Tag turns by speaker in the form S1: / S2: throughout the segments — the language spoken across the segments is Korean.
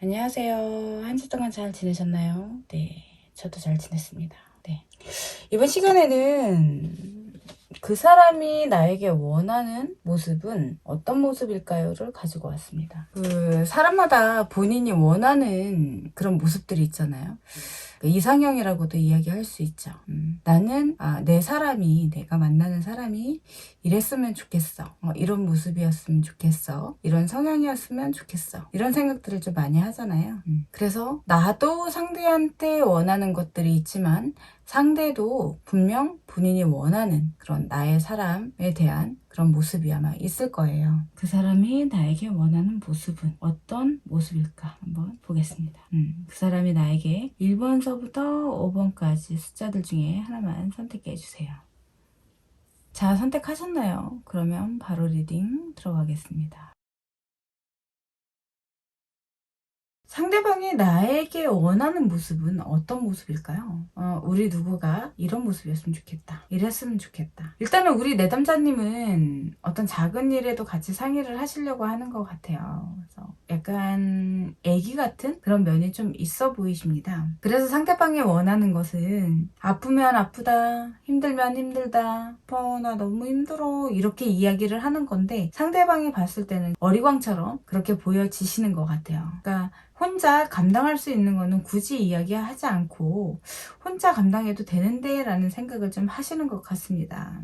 S1: 안녕하세요. 한 주 동안 잘 지내셨나요? 네, 저도 잘 지냈습니다. 네. 이번 시간에는 그 사람이 나에게 원하는 모습은 어떤 모습일까요?를 가지고 왔습니다. 사람마다 본인이 원하는 그런 모습들이 있잖아요. 이상형이라고도 이야기할 수 있죠. 나는 내가 만나는 사람이 이랬으면 좋겠어. 이런 모습이었으면 좋겠어. 이런 성향이었으면 좋겠어. 이런 생각들을 좀 많이 하잖아요. 그래서 나도 상대한테 원하는 것들이 있지만 상대도 분명 본인이 원하는 그런 나의 사람에 대한 그런 모습이 아마 있을 거예요. 그 사람이 나에게 원하는 모습은 어떤 모습일까 한번 보겠습니다. 그 사람이 나에게 1번서부터 5번까지 숫자들 중에 하나만 선택해 주세요. 자, 선택하셨나요? 그러면 바로 리딩 들어가겠습니다. 상대방이 나에게 원하는 모습은 어떤 모습일까요? 우리 누구가 이런 모습이었으면 좋겠다. 이랬으면 좋겠다. 일단은 우리 내담자님은 어떤 작은 일에도 같이 상의를 하시려고 하는 것 같아요. 그래서 약간 애기 같은 그런 면이 좀 있어 보이십니다. 그래서 상대방이 원하는 것은 아프면 아프다, 힘들면 힘들다, 나 너무 힘들어 이렇게 이야기를 하는 건데 상대방이 봤을 때는 어리광처럼 그렇게 보여지시는 것 같아요. 그러니까 혼자 감당할 수 있는 거는 굳이 이야기하지 않고 혼자 감당해도 되는데 라는 생각을 좀 하시는 것 같습니다.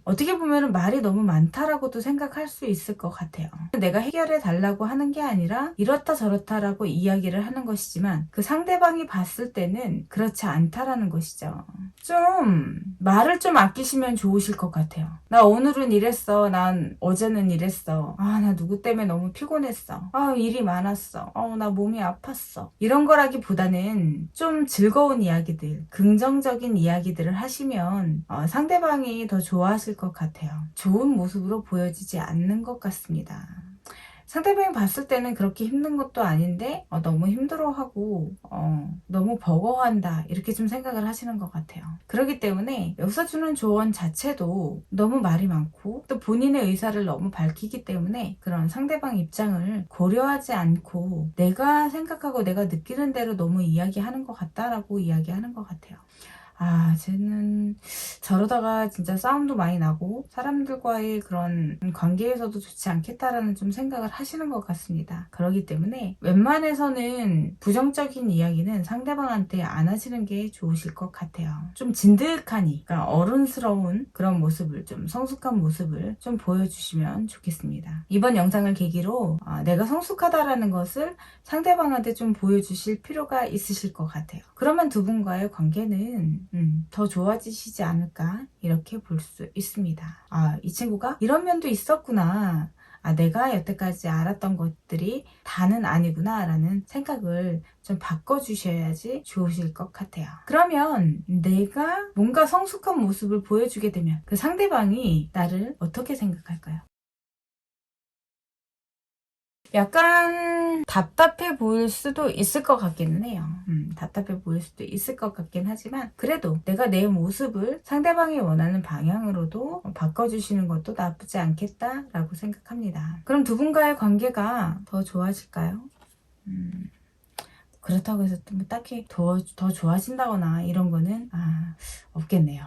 S1: 어떻게 보면 말이 너무 많다라고도 생각할 수 있을 것 같아요. 내가 해결해 달라고 하는 게 아니라 이렇다 저렇다라고 이야기를 하는 것이지만 그 상대방이 봤을 때는 그렇지 않다라는 것이죠. 좀 말을 좀 아끼시면 좋으실 것 같아요. 나 오늘은 이랬어. 난 어제는 이랬어. 나 누구 때문에 너무 피곤했어. 일이 많았어. 나 몸이 아팠어. 이런 거라기보다는 좀 즐거운 이야기들, 긍정적인 이야기들을 하시면 상대방이 더 좋아하실 것 같아요. 좋은 모습으로 보여지지 않는 것 같습니다. 상대방이 봤을 때는 그렇게 힘든 것도 아닌데 너무 힘들어하고 너무 버거워한다 이렇게 좀 생각을 하시는 것 같아요. 그렇기 때문에 여기서 주는 조언 자체도 너무 말이 많고 또 본인의 의사를 너무 밝히기 때문에 그런 상대방 입장을 고려하지 않고 내가 생각하고 내가 느끼는 대로 너무 이야기하는 것 같다라고 이야기하는 것 같아요. 쟤는 저러다가 진짜 싸움도 많이 나고 사람들과의 그런 관계에서도 좋지 않겠다라는 좀 생각을 하시는 것 같습니다. 그렇기 때문에 웬만해서는 부정적인 이야기는 상대방한테 안 하시는 게 좋으실 것 같아요. 좀 진득하니, 그러니까 어른스러운 그런 모습을, 좀 성숙한 모습을 좀 보여주시면 좋겠습니다. 이번 영상을 계기로 내가 성숙하다라는 것을 상대방한테 좀 보여주실 필요가 있으실 것 같아요. 그러면 두 분과의 관계는 더 좋아지시지 않을까 이렇게 볼 수 있습니다. 이 친구가 이런 면도 있었구나. 내가 여태까지 알았던 것들이 다는 아니구나 라는 생각을 좀 바꿔주셔야지 좋으실 것 같아요. 그러면 내가 뭔가 성숙한 모습을 보여주게 되면 그 상대방이 나를 어떻게 생각할까요? 약간 답답해 보일 수도 있을 것 같기는 해요. 답답해 보일 수도 있을 것 같긴 하지만 그래도 내가 내 모습을 상대방이 원하는 방향으로도 바꿔주시는 것도 나쁘지 않겠다라고 생각합니다. 그럼 두 분과의 관계가 더 좋아질까요? 그렇다고 해서 뭐 딱히 더 좋아진다거나 이런 거는 없겠네요.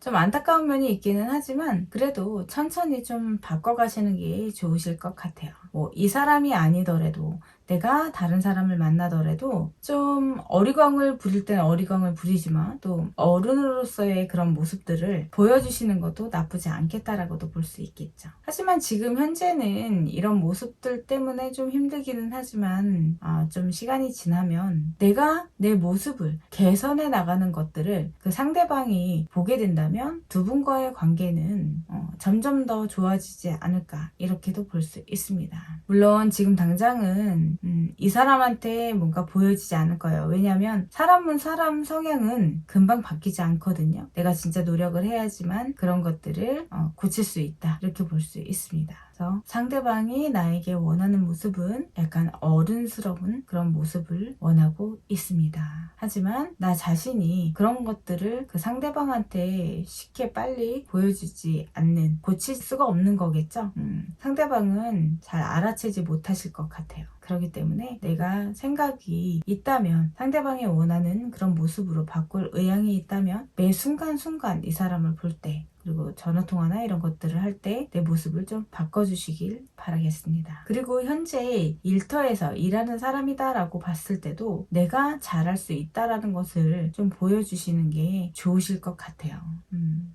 S1: 좀 안타까운 면이 있기는 하지만 그래도 천천히 좀 바꿔가시는 게 좋으실 것 같아요. 뭐 이 사람이 아니더라도 내가 다른 사람을 만나더라도 좀 어리광을 부릴 때는 어리광을 부리지만 또 어른으로서의 그런 모습들을 보여주시는 것도 나쁘지 않겠다라고도 볼 수 있겠죠. 하지만 지금 현재는 이런 모습들 때문에 좀 힘들기는 하지만 좀 시간이 지나면 내가 내 모습을 개선해 나가는 것들을 그 상대방이 보게 된다면 두 분과의 관계는 점점 더 좋아지지 않을까 이렇게도 볼 수 있습니다. 물론 지금 당장은 이 사람한테 뭔가 보여지지 않을 거예요. 왜냐하면 사람은 사람 성향은 금방 바뀌지 않거든요. 내가 진짜 노력을 해야지만 그런 것들을 고칠 수 있다 이렇게 볼 수 있습니다. 그래서 상대방이 나에게 원하는 모습은 약간 어른스러운 그런 모습을 원하고 있습니다. 하지만 나 자신이 그런 것들을 그 상대방한테 쉽게 빨리 보여주지 않는, 고칠 수가 없는 거겠죠. 상대방은 잘 알아채지 못하실 것 같아요. 그렇기 때문에 내가 생각이 있다면, 상대방이 원하는 그런 모습으로 바꿀 의향이 있다면 매 순간순간 이 사람을 볼 때, 그리고 전화통화나 이런 것들을 할 때 내 모습을 좀 바꿔주시길 바라겠습니다. 그리고 현재 일터에서 일하는 사람이다 라고 봤을 때도 내가 잘할 수 있다라는 것을 좀 보여주시는 게 좋으실 것 같아요.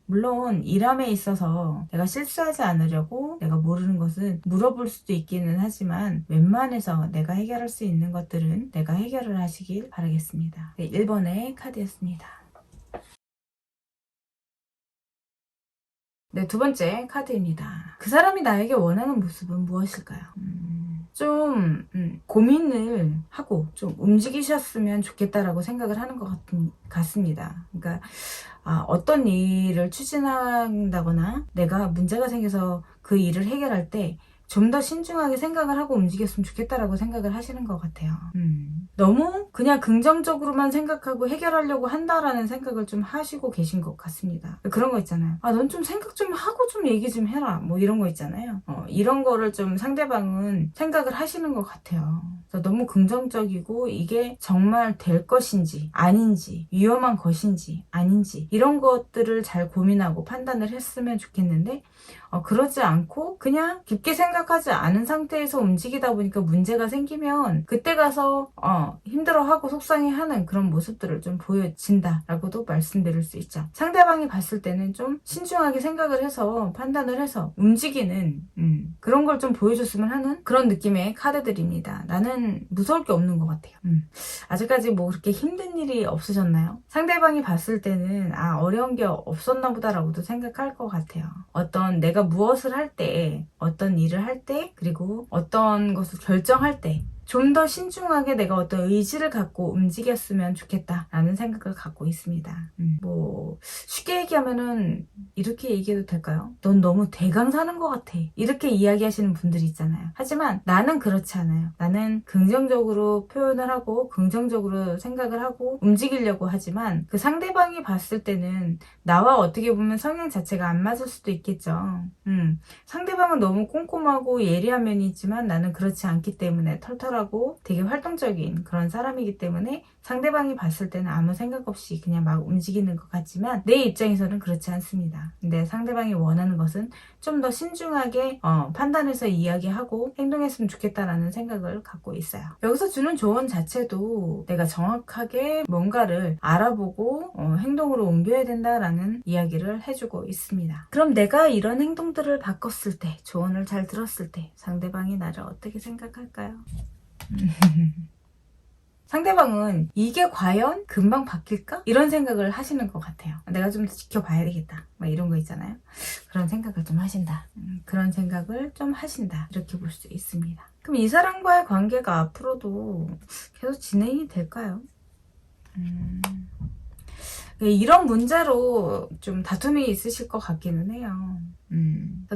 S1: 물론 일함에 있어서 내가 실수하지 않으려고 내가 모르는 것은 물어볼 수도 있기는 하지만, 웬만해서 내가 해결할 수 있는 것들은 내가 해결을 하시길 바라겠습니다. 네, 1번의 카드였습니다. 네, 두 번째 카드입니다. 그 사람이 나에게 원하는 모습은 무엇일까요? 좀 고민을 하고 좀 움직이셨으면 좋겠다라고 생각을 하는 것 같습니다. 그러니까 어떤 일을 추진한다거나 내가 문제가 생겨서 그 일을 해결할 때 좀 더 신중하게 생각을 하고 움직였으면 좋겠다라고 생각을 하시는 것 같아요. 너무 그냥 긍정적으로만 생각하고 해결하려고 한다라는 생각을 좀 하시고 계신 것 같습니다. 그런 거 있잖아요. 넌 좀 생각 좀 하고 좀 얘기 좀 해라. 뭐 이런 거 있잖아요. 이런 거를 좀 상대방은 생각을 하시는 것 같아요. 그래서 너무 긍정적이고 이게 정말 될 것인지 아닌지, 위험한 것인지 아닌지, 이런 것들을 잘 고민하고 판단을 했으면 좋겠는데, 그러지 않고 그냥 깊게 생각하지 않은 상태에서 움직이다 보니까 문제가 생기면 그때 가서 힘들어하고 속상해하는 그런 모습들을 좀 보여진다라고도 말씀드릴 수 있죠. 상대방이 봤을 때는 좀 신중하게 생각을 해서 판단을 해서 움직이는 그런 걸 좀 보여줬으면 하는 그런 느낌의 카드들입니다. 나는 무서울 게 없는 것 같아요. 아직까지 뭐 그렇게 힘든 일이 없으셨나요? 상대방이 봤을 때는 어려운 게 없었나 보다라고도 생각할 것 같아요. 어떤 내가 무엇을 할 때, 어떤 일을 할 때, 그리고 어떤 것을 결정할 때 좀 더 신중하게 내가 어떤 의지를 갖고 움직였으면 좋겠다라는 생각을 갖고 있습니다. 뭐 쉽게 얘기하면은 이렇게 얘기해도 될까요? 넌 너무 대강사는 것 같아. 이렇게 이야기하시는 분들이 있잖아요. 하지만 나는 그렇지 않아요. 나는 긍정적으로 표현을 하고 긍정적으로 생각을 하고 움직이려고 하지만, 그 상대방이 봤을 때는 나와 어떻게 보면 성향 자체가 안 맞을 수도 있겠죠. 상대방은 너무 꼼꼼하고 예리한 면이 있지만 나는 그렇지 않기 때문에 털털하고 되게 활동적인 그런 사람이기 때문에 상대방이 봤을 때는 아무 생각 없이 그냥 막 움직이는 것 같지만 내 입장에서는 그렇지 않습니다. 근데 상대방이 원하는 것은 좀 더 신중하게 판단해서 이야기하고 행동했으면 좋겠다라는 생각을 갖고 있어요. 여기서 주는 조언 자체도 내가 정확하게 뭔가를 알아보고 행동으로 옮겨야 된다라는 이야기를 해주고 있습니다. 그럼 내가 이런 행동들을 바꿨을 때, 조언을 잘 들었을 때 상대방이 나를 어떻게 생각할까요? 상대방은 이게 과연 금방 바뀔까? 이런 생각을 하시는 것 같아요. 내가 좀 더 지켜봐야 되겠다. 막 이런 거 있잖아요. 그런 생각을 좀 하신다. 그런 생각을 좀 하신다. 이렇게 볼 수 있습니다. 그럼 이 사람과의 관계가 앞으로도 계속 진행이 될까요? 이런 문제로 좀 다툼이 있으실 것 같기는 해요.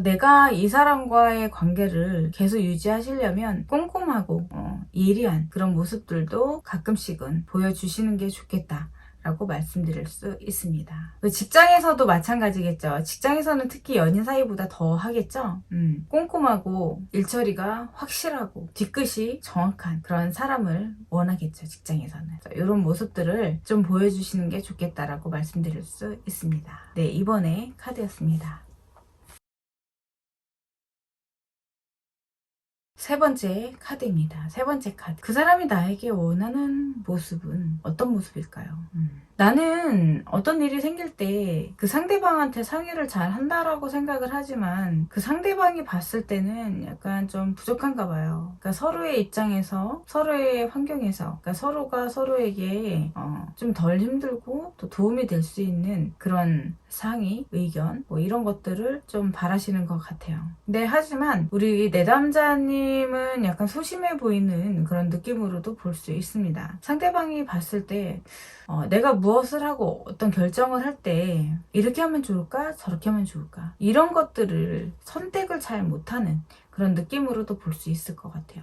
S1: 내가 이 사람과의 관계를 계속 유지하시려면 꼼꼼하고 예리한 그런 모습들도 가끔씩은 보여주시는 게 좋겠다 라고 말씀드릴 수 있습니다. 직장에서도 마찬가지겠죠. 직장에서는 특히 연인 사이보다 더 하겠죠. 꼼꼼하고 일처리가 확실하고 뒤끝이 정확한 그런 사람을 원하겠죠. 직장에서는. 이런 모습들을 좀 보여주시는 게 좋겠다라고 말씀드릴 수 있습니다. 네, 이번에 카드였습니다. 세 번째 카드입니다. 세 번째 카드. 그 사람이 나에게 원하는 모습은 어떤 모습일까요? 나는 어떤 일이 생길 때 그 상대방한테 상의를 잘 한다라고 생각을 하지만 그 상대방이 봤을 때는 약간 좀 부족한가 봐요. 그러니까 서로의 입장에서, 서로의 환경에서, 그러니까 서로가 서로에게 좀 덜 힘들고 또 도움이 될 수 있는 그런 상의, 의견 뭐 이런 것들을 좀 바라시는 것 같아요. 네, 하지만 우리 내담자님 남자님은 약간 소심해 보이는 그런 느낌으로도 볼 수 있습니다. 상대방이 봤을 때 내가 무엇을 하고 어떤 결정을 할 때 이렇게 하면 좋을까? 저렇게 하면 좋을까? 이런 것들을 선택을 잘 못하는 그런 느낌으로도 볼 수 있을 것 같아요.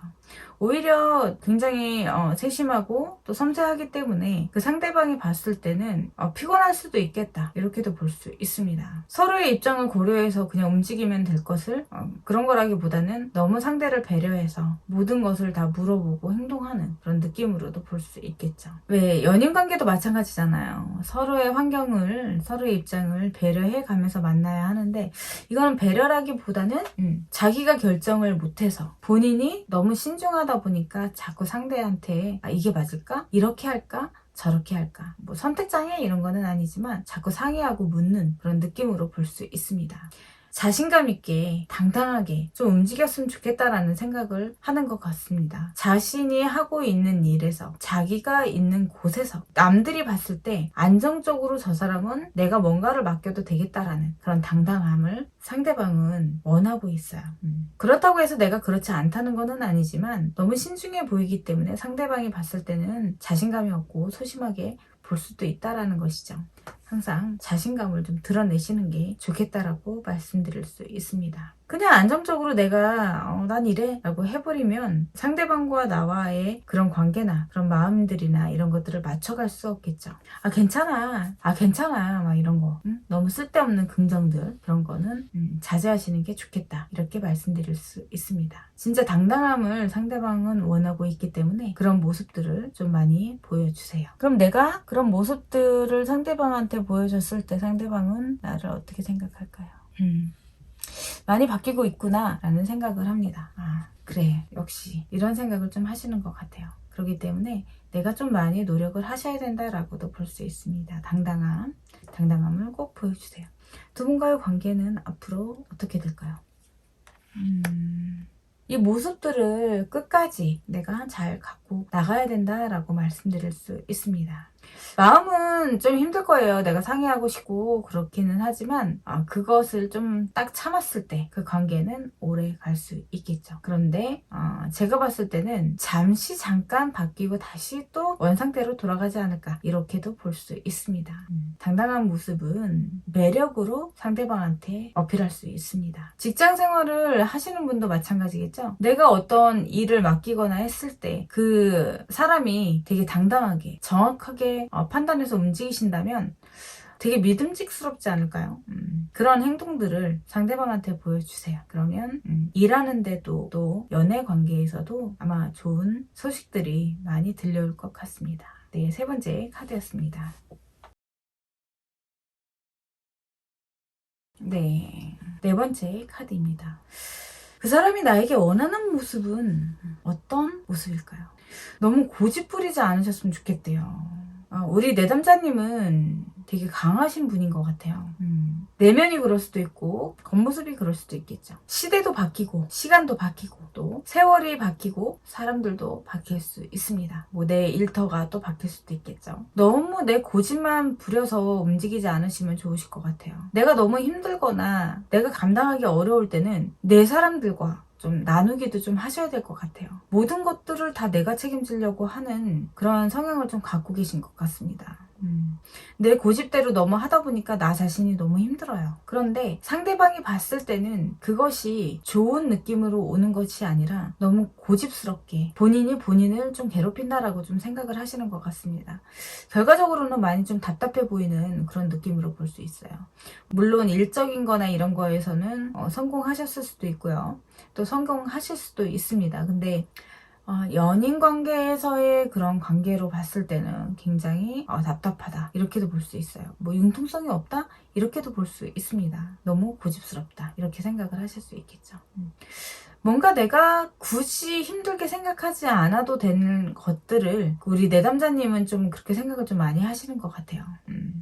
S1: 오히려 굉장히 세심하고 또 섬세하기 때문에 그 상대방이 봤을 때는 피곤할 수도 있겠다, 이렇게도 볼 수 있습니다. 서로의 입장을 고려해서 그냥 움직이면 될 것을 그런 거라기보다는 너무 상대를 배려해서 모든 것을 다 물어보고 행동하는 그런 느낌으로도 볼 수 있겠죠. 왜 연인 관계도 마찬가지잖아요. 서로의 환경을, 서로의 입장을 배려해 가면서 만나야 하는데, 이거는 배려라기보다는 자기가 결정을 못해서 본인이 너무 신중하다 보니까 자꾸 상대한테 이게 맞을까? 이렇게 할까? 저렇게 할까? 뭐 선택장애 이런 거는 아니지만 자꾸 상의하고 묻는 그런 느낌으로 볼 수 있습니다. 자신감 있게 당당하게 좀 움직였으면 좋겠다라는 생각을 하는 것 같습니다. 자신이 하고 있는 일에서, 자기가 있는 곳에서 남들이 봤을 때 안정적으로 저 사람은 내가 뭔가를 맡겨도 되겠다라는 그런 당당함을 상대방은 원하고 있어요. 그렇다고 해서 내가 그렇지 않다는 거는 아니지만 너무 신중해 보이기 때문에 상대방이 봤을 때는 자신감이 없고 소심하게 볼 수도 있다라는 것이죠. 항상 자신감을 좀 드러내시는 게 좋겠다라고 말씀드릴 수 있습니다. 그냥 안정적으로 내가 난 이래 라고 해버리면 상대방과 나와의 그런 관계나 그런 마음들이나 이런 것들을 맞춰갈 수 없겠죠. 괜찮아, 괜찮아 막 이런 거, 너무 쓸데없는 긍정들, 그런 거는 자제하시는 게 좋겠다, 이렇게 말씀드릴 수 있습니다. 진짜 당당함을 상대방은 원하고 있기 때문에 그런 모습들을 좀 많이 보여주세요. 그럼 내가 그런 모습들을 상대방한테 보여줬을 때 상대방은 나를 어떻게 생각할까요? 많이 바뀌고 있구나 라는 생각을 합니다. 그래, 역시 이런 생각을 좀 하시는 것 같아요. 그렇기 때문에 내가 좀 많이 노력을 하셔야 된다라고도 볼 수 있습니다. 당당함을 꼭 보여주세요. 두 분과의 관계는 앞으로 어떻게 될까요? 이 모습들을 끝까지 내가 잘 갖고 나가야 된다라고 말씀드릴 수 있습니다. 마음은 좀 힘들 거예요. 내가 상의하고 싶고 그렇기는 하지만 그것을 좀 딱 참았을 때 그 관계는 오래 갈 수 있겠죠. 그런데 제가 봤을 때는 잠깐 바뀌고 다시 또 원상태로 돌아가지 않을까, 이렇게도 볼 수 있습니다. 당당한 모습은 매력으로 상대방한테 어필할 수 있습니다. 직장 생활을 하시는 분도 마찬가지겠죠. 내가 어떤 일을 맡기거나 했을 때 그 사람이 되게 당당하게 정확하게 판단해서 움직이신다면 되게 믿음직스럽지 않을까요? 그런 행동들을 상대방한테 보여주세요. 그러면 일하는데도 또 연애 관계에서도 아마 좋은 소식들이 많이 들려올 것 같습니다. 네, 세 번째 카드였습니다. 네 번째 카드입니다. 그 사람이 나에게 원하는 모습은 어떤 모습일까요? 너무 고집부리지 않으셨으면 좋겠대요. 우리 내담자님은 되게 강하신 분인 것 같아요. 내면이 그럴 수도 있고 겉모습이 그럴 수도 있겠죠. 시대도 바뀌고 시간도 바뀌고 또 세월이 바뀌고 사람들도 바뀔 수 있습니다. 뭐 내 일터가 또 바뀔 수도 있겠죠. 너무 내 고집만 부려서 움직이지 않으시면 좋으실 것 같아요. 내가 너무 힘들거나 내가 감당하기 어려울 때는 내 사람들과 좀 나누기도 좀 하셔야 될 것 같아요. 모든 것들을 다 내가 책임지려고 하는 그런 성향을 좀 갖고 계신 것 같습니다. 내 고집대로 너무 하다 보니까 나 자신이 너무 힘들어요. 그런데 상대방이 봤을 때는 그것이 좋은 느낌으로 오는 것이 아니라 너무 고집스럽게 본인이 본인을 좀 괴롭힌다라고 좀 생각을 하시는 것 같습니다. 결과적으로는 많이 좀 답답해 보이는 그런 느낌으로 볼 수 있어요. 물론 일적인 거나 이런 거에서는 성공하셨을 수도 있고요. 또 성공하실 수도 있습니다. 근데 연인 관계에서의 그런 관계로 봤을 때는 굉장히 답답하다, 이렇게도 볼 수 있어요. 뭐 융통성이 없다, 이렇게도 볼 수 있습니다. 너무 고집스럽다, 이렇게 생각을 하실 수 있겠죠. 뭔가 내가 굳이 힘들게 생각하지 않아도 되는 것들을 우리 내담자님은 좀 그렇게 생각을 좀 많이 하시는 것 같아요.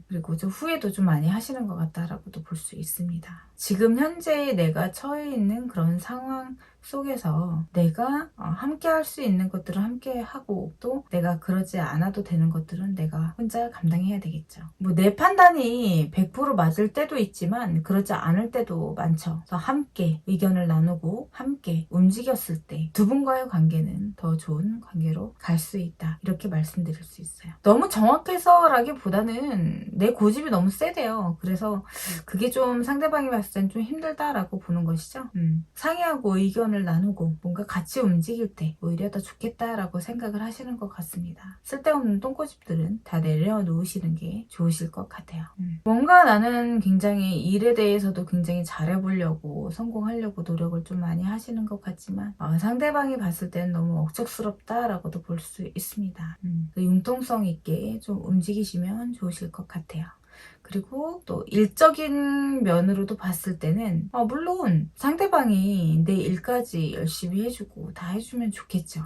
S1: 그리고 좀 후회도 좀 많이 하시는 것 같다라고도 볼 수 있습니다. 지금 현재 내가 처해 있는 그런 상황 속에서 내가 함께 할 수 있는 것들은 함께 하고, 또 내가 그러지 않아도 되는 것들은 내가 혼자 감당해야 되겠죠. 뭐 내 판단이 100% 맞을 때도 있지만 그러지 않을 때도 많죠. 그래서 함께 의견을 나누고 함께 움직였을 때 두 분과의 관계는 더 좋은 관계로 갈 수 있다, 이렇게 말씀드릴 수 있어요. 너무 정확해서라기보다는 내 고집이 너무 세대요. 그래서 그게 좀 상대방이 봤을 땐 좀 힘들다라고 보는 것이죠. 상의하고 의견을 나누고 뭔가 같이 움직일 때 오히려 더 좋겠다라고 생각을 하시는 것 같습니다. 쓸데없는 똥고집들은 다 내려놓으시는 게 좋으실 것 같아요. 뭔가 나는 굉장히 일에 대해서도 굉장히 잘해보려고, 성공하려고 노력을 좀 많이 하시는 것 같지만 상대방이 봤을 때는 너무 억척스럽다라고도 볼 수 있습니다. 그 융통성 있게 좀 움직이시면 좋으실 것 같아요. 그리고 또 일적인 면으로도 봤을 때는 물론 상대방이 내 일까지 열심히 해주고 다 해주면 좋겠죠.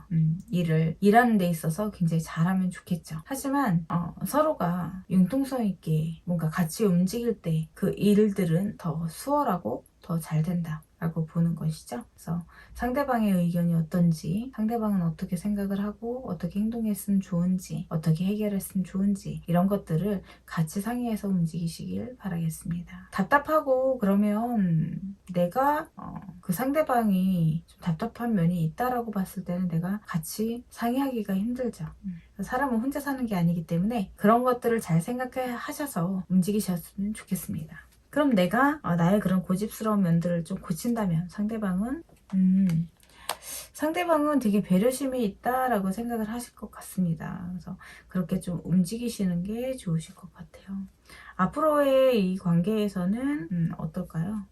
S1: 일을 일하는 데 있어서 굉장히 잘하면 좋겠죠. 하지만 서로가 융통성 있게 뭔가 같이 움직일 때 그 일들은 더 수월하고 더 잘 된다 라고 보는 것이죠. 그래서 상대방의 의견이 어떤지, 상대방은 어떻게 생각을 하고 어떻게 행동했으면 좋은지, 어떻게 해결했으면 좋은지, 이런 것들을 같이 상의해서 움직이시길 바라겠습니다. 답답하고 그러면 내가 그 상대방이 좀 답답한 면이 있다라고 봤을 때는 내가 같이 상의하기가 힘들죠. 사람은 혼자 사는 게 아니기 때문에 그런 것들을 잘 생각해 하셔서 움직이셨으면 좋겠습니다. 그럼 내가 나의 그런 고집스러운 면들을 좀 고친다면 상대방은 되게 배려심이 있다라고 생각을 하실 것 같습니다. 그래서 그렇게 좀 움직이시는 게 좋으실 것 같아요. 앞으로의 이 관계에서는 어떨까요?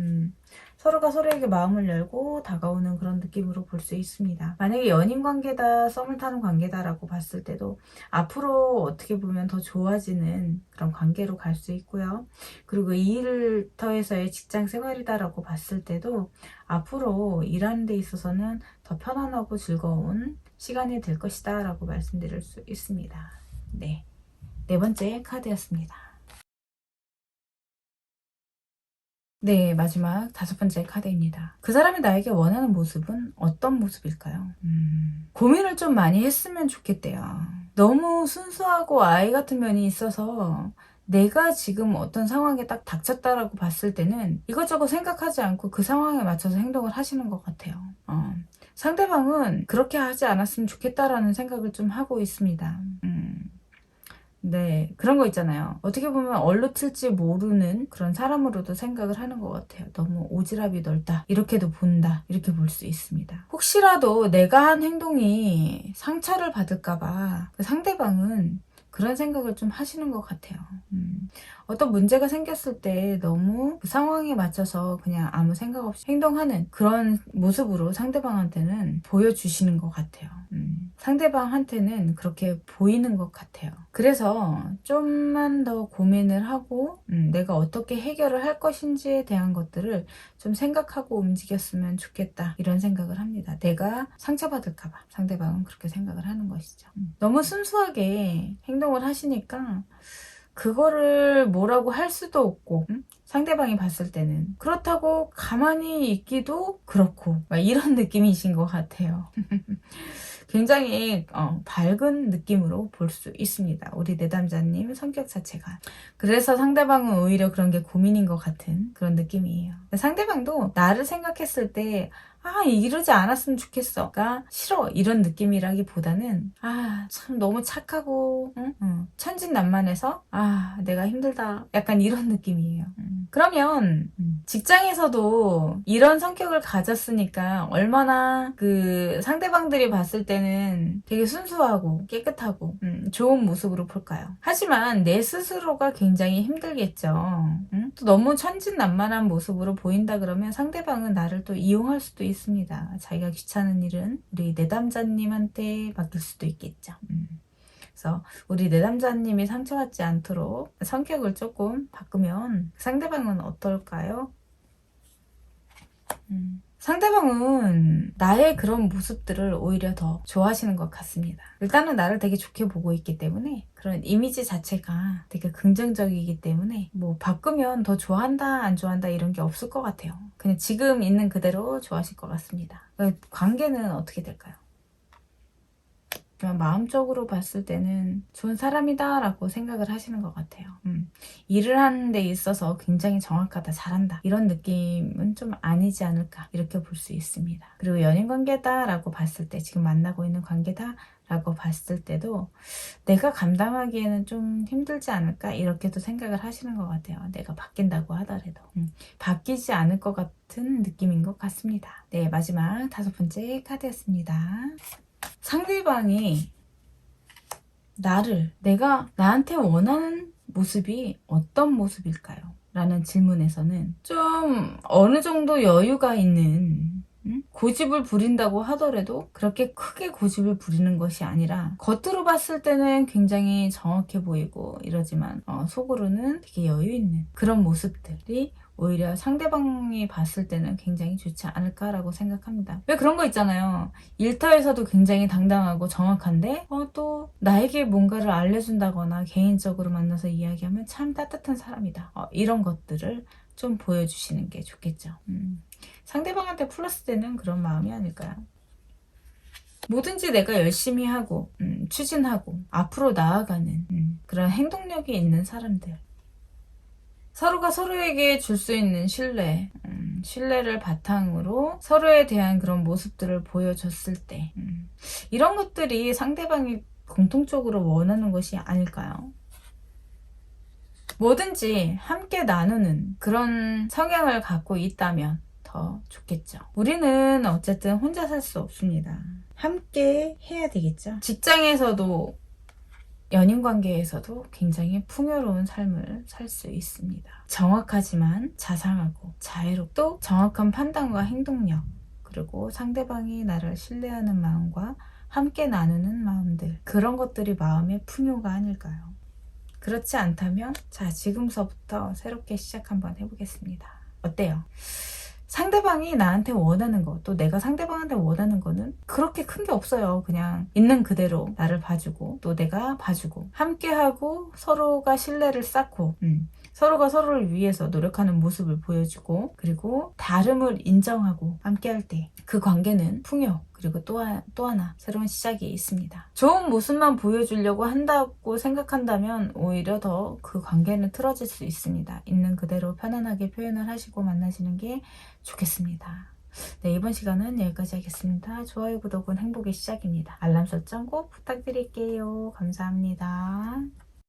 S1: 서로가 서로에게 마음을 열고 다가오는 그런 느낌으로 볼 수 있습니다. 만약에 연인 관계다, 썸을 타는 관계다라고 봤을 때도 앞으로 어떻게 보면 더 좋아지는 그런 관계로 갈 수 있고요. 그리고 이 일터에서의 직장 생활이다라고 봤을 때도 앞으로 일하는 데 있어서는 더 편안하고 즐거운 시간이 될 것이다 라고 말씀드릴 수 있습니다. 네, 네 번째 카드였습니다. 네, 마지막 5번째 카드입니다. 그 사람이 나에게 원하는 모습은 어떤 모습일까요? 고민을 좀 많이 했으면 좋겠대요. 너무 순수하고 아이 같은 면이 있어서 내가 지금 어떤 상황에 딱 닥쳤다라고 봤을 때는 이것저것 생각하지 않고 그 상황에 맞춰서 행동을 하시는 것 같아요. 상대방은 그렇게 하지 않았으면 좋겠다라는 생각을 좀 하고 있습니다. 네, 그런 거 있잖아요. 어떻게 보면 얼로 튈지 모르는 그런 사람으로도 생각을 하는 것 같아요. 너무 오지랖이 넓다, 이렇게도 본다, 이렇게 볼 수 있습니다. 혹시라도 내가 한 행동이 상처를 받을까봐 그 상대방은 그런 생각을 좀 하시는 것 같아요. 어떤 문제가 생겼을 때 너무 그 상황에 맞춰서 그냥 아무 생각 없이 행동하는 그런 모습으로 상대방한테는 보여주시는 것 같아요. 상대방한테는 그렇게 보이는 것 같아요. 그래서 좀만 더 고민을 하고 내가 어떻게 해결을 할 것인지에 대한 것들을 좀 생각하고 움직였으면 좋겠다, 이런 생각을 합니다. 내가 상처받을까 봐 상대방은 그렇게 생각을 하는 것이죠. 너무 순수하게 행동을 하시니까 그거를 뭐라고 할 수도 없고, 상대방이 봤을 때는 그렇다고 가만히 있기도 그렇고, 막 이런 느낌이신 것 같아요. 굉장히 밝은 느낌으로 볼 수 있습니다. 우리 내담자님 성격 자체가. 그래서 상대방은 오히려 그런 게 고민인 것 같은 그런 느낌이에요. 상대방도 나를 생각했을 때 이러지 않았으면 좋겠어가 싫어, 이런 느낌이라기보다는 참 너무 착하고 천진난만해서 내가 힘들다, 약간 이런 느낌이에요. 그러면 직장에서도 이런 성격을 가졌으니까 얼마나 그 상대방들이 봤을 때는 되게 순수하고 깨끗하고 좋은 모습으로 볼까요? 하지만 내 스스로가 굉장히 힘들겠죠. 또 너무 천진난만한 모습으로 보인다 그러면 상대방은 나를 또 이용할 수도 있습니다. 자기가 귀찮은 일은 우리 내담자님한테 맡길 수도 있겠죠. 그래서 우리 내담자님이 상처받지 않도록 성격을 조금 바꾸면 상대방은 어떨까요? 상대방은 나의 그런 모습들을 오히려 더 좋아하시는 것 같습니다. 일단은 나를 되게 좋게 보고 있기 때문에 그런 이미지 자체가 되게 긍정적이기 때문에 뭐 바꾸면 더 좋아한다 안 좋아한다 이런 게 없을 것 같아요. 그냥 지금 있는 그대로 좋아하실 것 같습니다. 관계는 어떻게 될까요? 마음적으로 봤을 때는 좋은 사람이다 라고 생각을 하시는 것 같아요. 일을 하는 데 있어서 굉장히 정확하다, 잘한다 이런 느낌은 좀 아니지 않을까 이렇게 볼 수 있습니다. 그리고 연인 관계다 라고 봤을 때, 지금 만나고 있는 관계다 라고 봤을 때도 내가 감당하기에는 좀 힘들지 않을까 이렇게도 생각을 하시는 것 같아요. 내가 바뀐다고 하더라도 바뀌지 않을 것 같은 느낌인 것 같습니다. 네, 마지막 5번째 카드였습니다. 상대방이 내가 나한테 원하는 모습이 어떤 모습일까요? 라는 질문에서는 좀 어느 정도 여유가 있는, 고집을 부린다고 하더라도 그렇게 크게 고집을 부리는 것이 아니라 겉으로 봤을 때는 굉장히 정확해 보이고 이러지만 속으로는 되게 여유 있는 그런 모습들이 오히려 상대방이 봤을 때는 굉장히 좋지 않을까라고 생각합니다. 왜 그런 거 있잖아요. 일터에서도 굉장히 당당하고 정확한데 또 나에게 뭔가를 알려준다거나 개인적으로 만나서 이야기하면 참 따뜻한 사람이다. 이런 것들을 좀 보여주시는 게 좋겠죠. 상대방한테 플러스 되는 그런 마음이 아닐까요? 뭐든지 내가 열심히 하고 추진하고 앞으로 나아가는 그런 행동력이 있는 사람들, 서로가 서로에게 줄 수 있는 신뢰를 바탕으로 서로에 대한 그런 모습들을 보여줬을 때 이런 것들이 상대방이 공통적으로 원하는 것이 아닐까요? 뭐든지 함께 나누는 그런 성향을 갖고 있다면 더 좋겠죠. 우리는 어쨌든 혼자 살 수 없습니다. 함께 해야 되겠죠. 직장에서도 연인 관계에서도 굉장히 풍요로운 삶을 살 수 있습니다. 정확하지만 자상하고 자애롭고 또 정확한 판단과 행동력, 그리고 상대방이 나를 신뢰하는 마음과 함께 나누는 마음들, 그런 것들이 마음의 풍요가 아닐까요? 그렇지 않다면 자, 지금서부터 새롭게 시작 한번 해보겠습니다. 어때요? 상대방이 나한테 원하는 거, 또 내가 상대방한테 원하는 거는 그렇게 큰 게 없어요. 그냥 있는 그대로 나를 봐주고 또 내가 봐주고 함께하고 서로가 신뢰를 쌓고 서로가 서로를 위해서 노력하는 모습을 보여주고, 그리고 다름을 인정하고 함께할 때 그 관계는 풍요, 그리고 또 하나 새로운 시작이 있습니다. 좋은 모습만 보여주려고 한다고 생각한다면 오히려 더 그 관계는 틀어질 수 있습니다. 있는 그대로 편안하게 표현을 하시고 만나시는 게 좋겠습니다. 네, 이번 시간은 여기까지 하겠습니다. 좋아요, 구독은 행복의 시작입니다. 알람 설정 꼭 부탁드릴게요. 감사합니다.